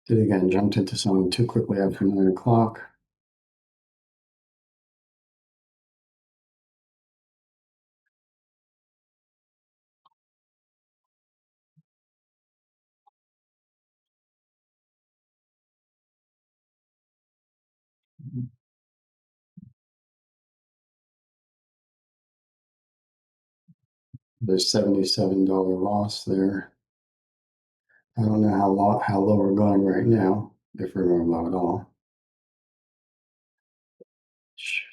Did again, jumped into something too quickly after 9 o'clock. There's $77 loss there. I don't know how low we're going right now, if we're going low at all. Shoot.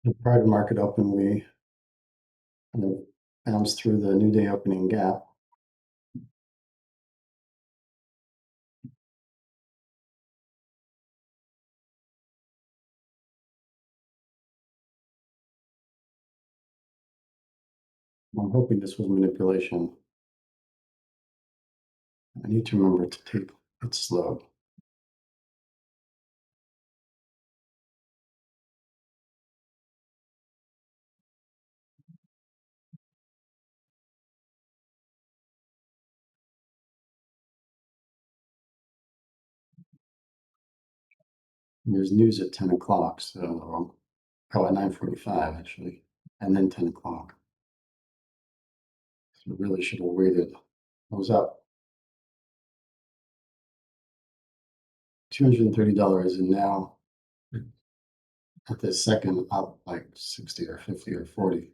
The prior to market open, we kind of bounced through the new day opening gap. I'm hoping this was manipulation. I need to remember to take it slow. There's news at 10 o'clock, so at 9:45 actually, and then 10 o'clock. So really should have waited. I was up $230, and now at this second up like 60 or 50 or 40.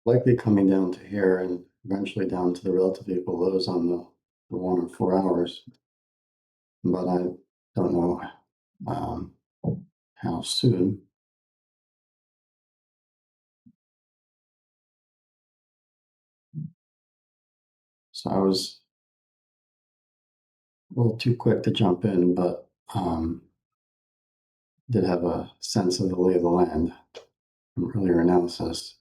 Likely coming down to here and eventually down to the relatively equal lows on the 1 and 4 hours. But I don't know um, how soon. So I was a little too quick to jump in, but did have a sense of the lay of the land from earlier analysis.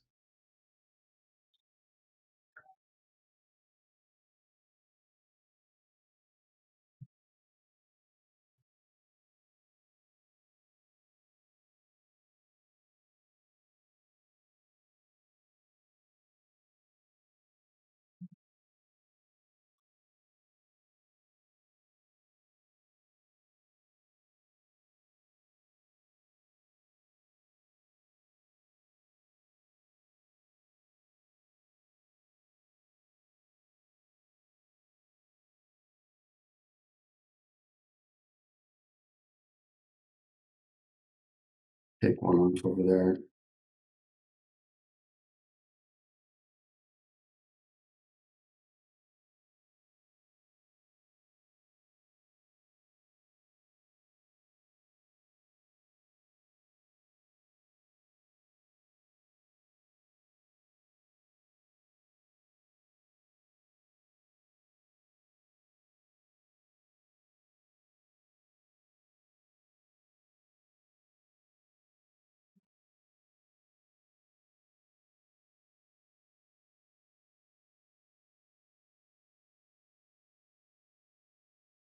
Take one off over there.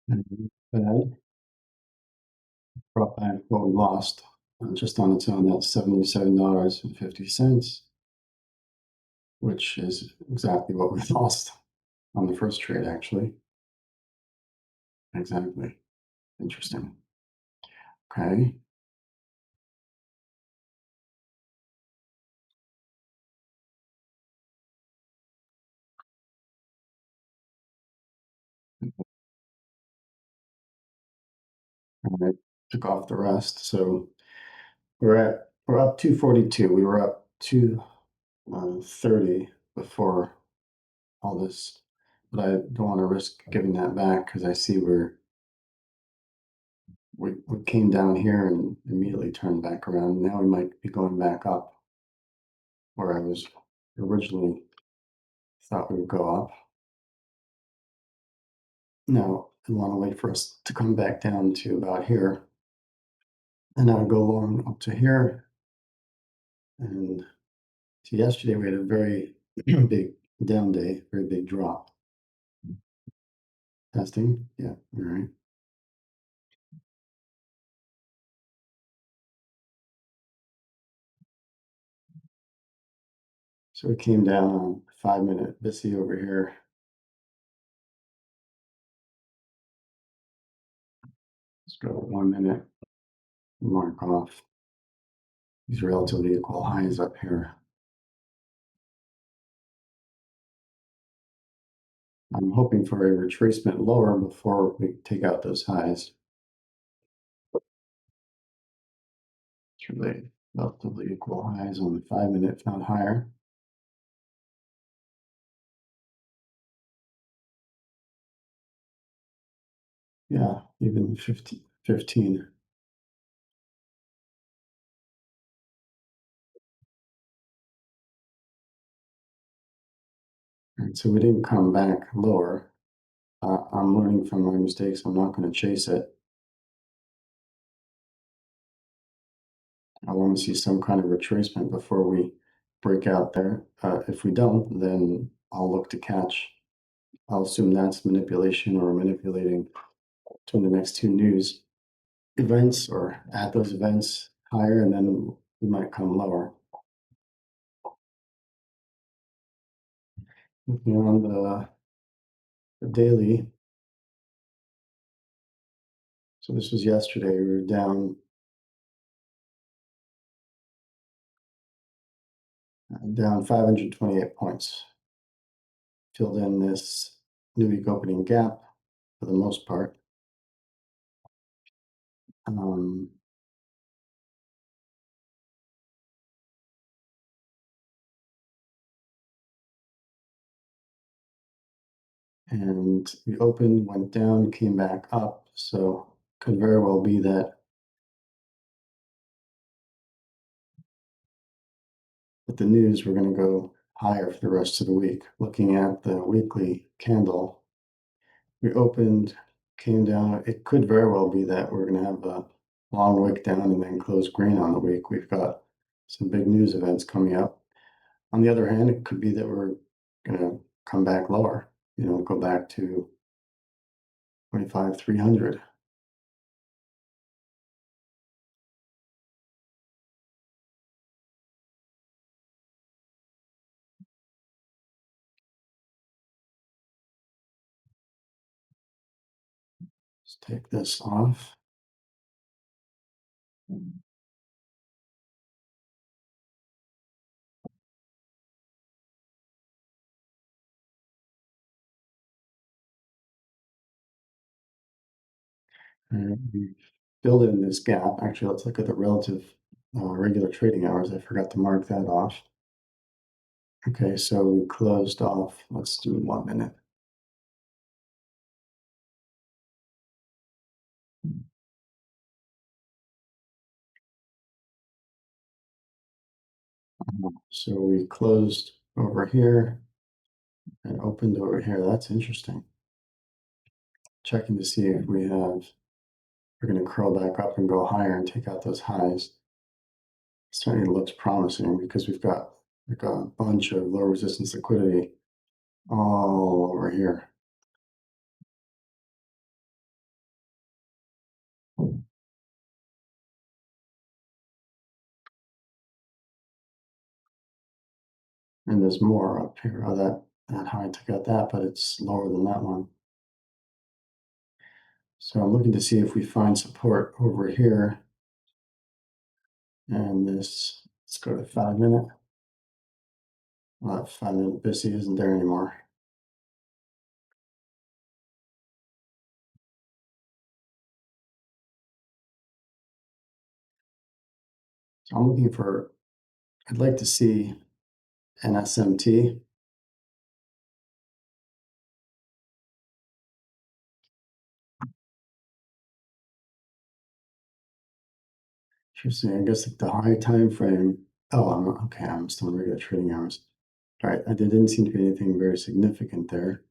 That brought back what we lost just on its own. That's $77.50, which is exactly what we lost on the first trade, actually. Exactly. Interesting. Okay. And I took off the rest. So we're up 242. We were up 230 before all this, but I don't want to risk giving that back because I see we came down here and immediately turned back around. Now we might be going back up where I was originally thought we would go up. No, I want to wait for us to come back down to about here, and I would go along up to here. And so yesterday we had a very big down day, very big drop. Testing, yeah, all right. So we came down on 5 minute BISI over here. Let's go 1 minute, mark off these relatively equal highs up here. I'm hoping for a retracement lower before we take out those highs. It's really relatively equal highs on the 5 minute, if not higher. Yeah, even 15. And so we didn't come back lower. I'm learning from my mistakes. I'm not going to chase it. I want to see some kind of retracement before we break out there. If we don't, then I'll look to catch. I'll assume that's manipulation or manipulating between the next two news events or at those events higher, and then we might come lower. Looking on the daily, so this was yesterday, we were down 528 points. Filled in this new week opening gap for the most part. Um, and we opened, went down, came back up. So could very well be that with the news, we're going to go higher for the rest of the week. Looking at the weekly candle, we opened, came down. It could very well be that we're going to have a long wick down and then close green on the week. We've got some big news events coming up. On the other hand, it could be that we're going to come back lower, go back to 25,300. Let's take this off. We filled in this gap. Actually, let's look at the relative regular trading hours. I forgot to mark that off. Okay, so we closed off. Let's do 1 minute. So we closed over here and opened over here. That's interesting. Checking to see if we're going to curl back up and go higher and take out those highs. Certainly looks promising because we've got like a bunch of low resistance liquidity all over here. And there's more up here. Oh, that high took out that, but it's lower than that one. So I'm looking to see if we find support over here. And this, let's go to 5 minute. Well, that 5 minute busy isn't there anymore. So I'm looking for, I'd like to see an SMT. Interesting. I guess like the high time frame. Oh, I'm okay. I'm still in regular trading hours. All right. There didn't seem to be anything very significant there.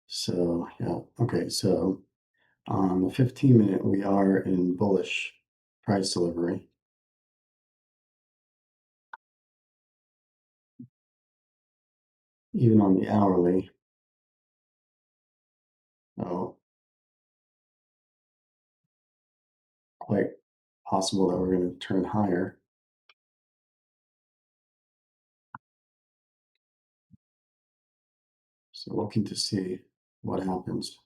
So yeah. Okay. So on the 15 minute, we are in bullish price delivery. Even on the hourly. Oh, quite possible that we're going to turn higher. So looking to see what happens.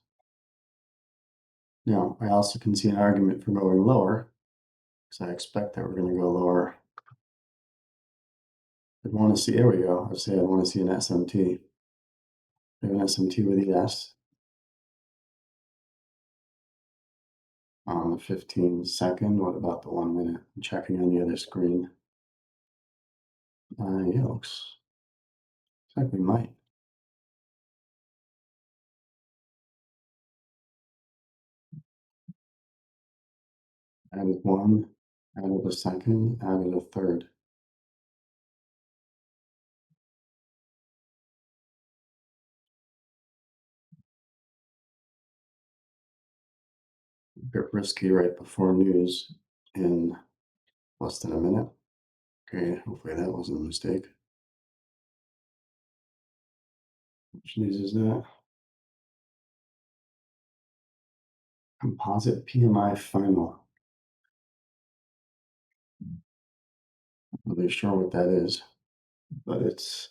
Now, I also can see an argument for going lower, because I expect that we're going to go lower. I'd want to see, there we go. I'd say I want to see an SMT. We have an SMT with ES on the 15 second. What about the 1 minute? I'm checking on the other screen. Yeah, looks like we might. Added one, added a second, added a third. A bit risky right before news in less than a minute. Okay, hopefully that wasn't a mistake. Which news is that? Composite PMI final. Not really sure what that is, but it's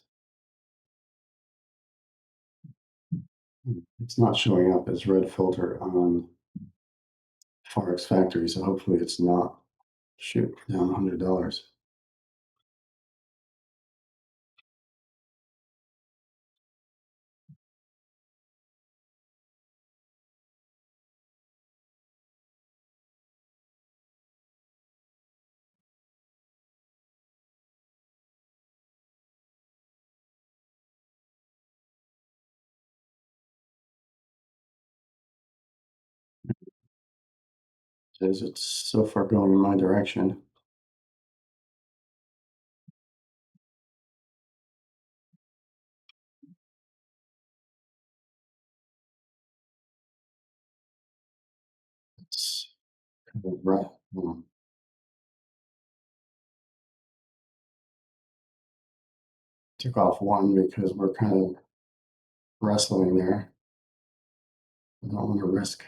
not showing up as red filter on Forex Factory, so hopefully it's not. Shoot, down $100. Says it's so far going in my direction. It's kind of rough. Took off one because we're kind of wrestling there. I don't want to risk.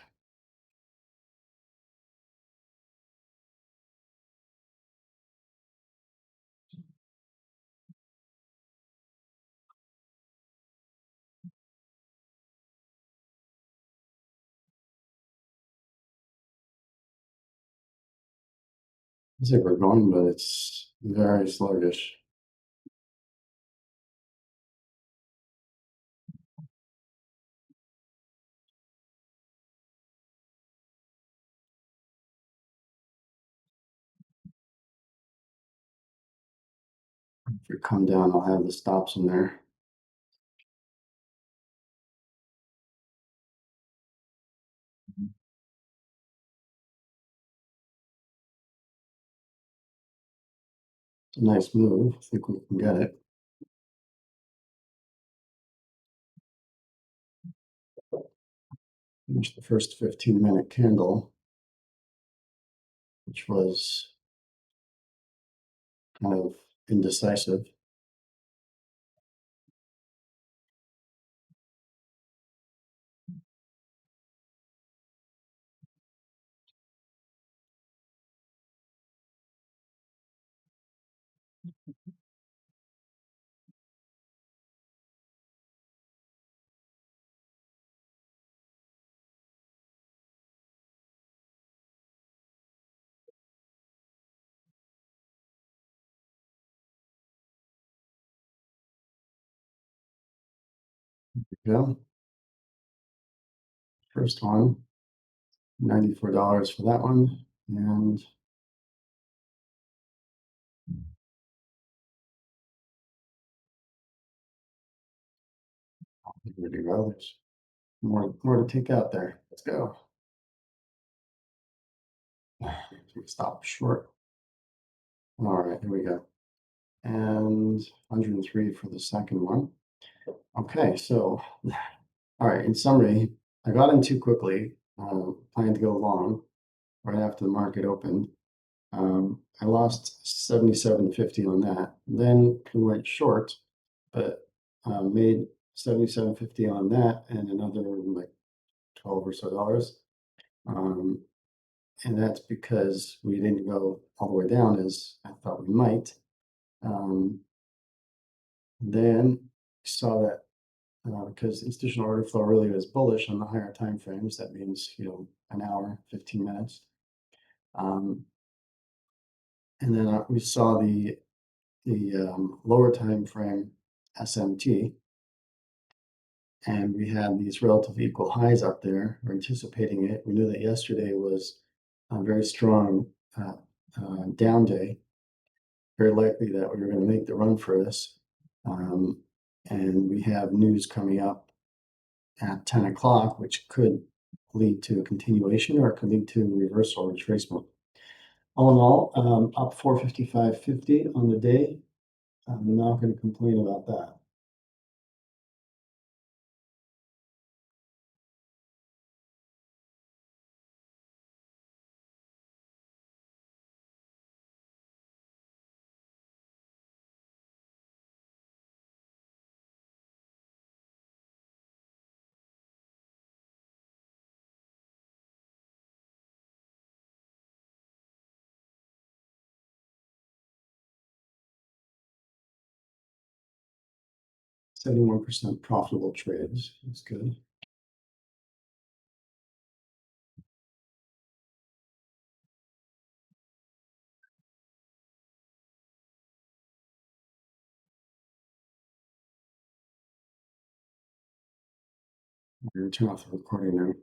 Looks like we're going, but it's very sluggish. If we come down, I'll have the stops in there. It's a nice move. I think we can get it. Finish the first 15-minute candle, which was kind of indecisive. go. First one, $94 for that one. And here we go. There's more to take out there. Let's go. Stop short. All right, here we go. And 103 for the second one. Okay, so all right, in summary, I got in too quickly, planning to go long right after the market opened. I lost 77.50 on that. Then we went short, but made 77.50 on that and another like 12 or so dollars. Um, and that's because we didn't go all the way down as I thought we might. Um, then saw that because institutional order flow really was bullish on the higher time frames. That means an hour, 15 minutes. And then we saw the lower time frame SMT, and we had these relative equal highs up there. We're anticipating it. We knew that yesterday was a very strong down day. Very likely that we were going to make the run for this. And we have news coming up at 10 o'clock, which could lead to a continuation or it could lead to reversal or retracement. All in all, up 455.50 on the day. I'm not going to complain about that. 71% profitable trades. That's good. I'm going to turn off the recording now.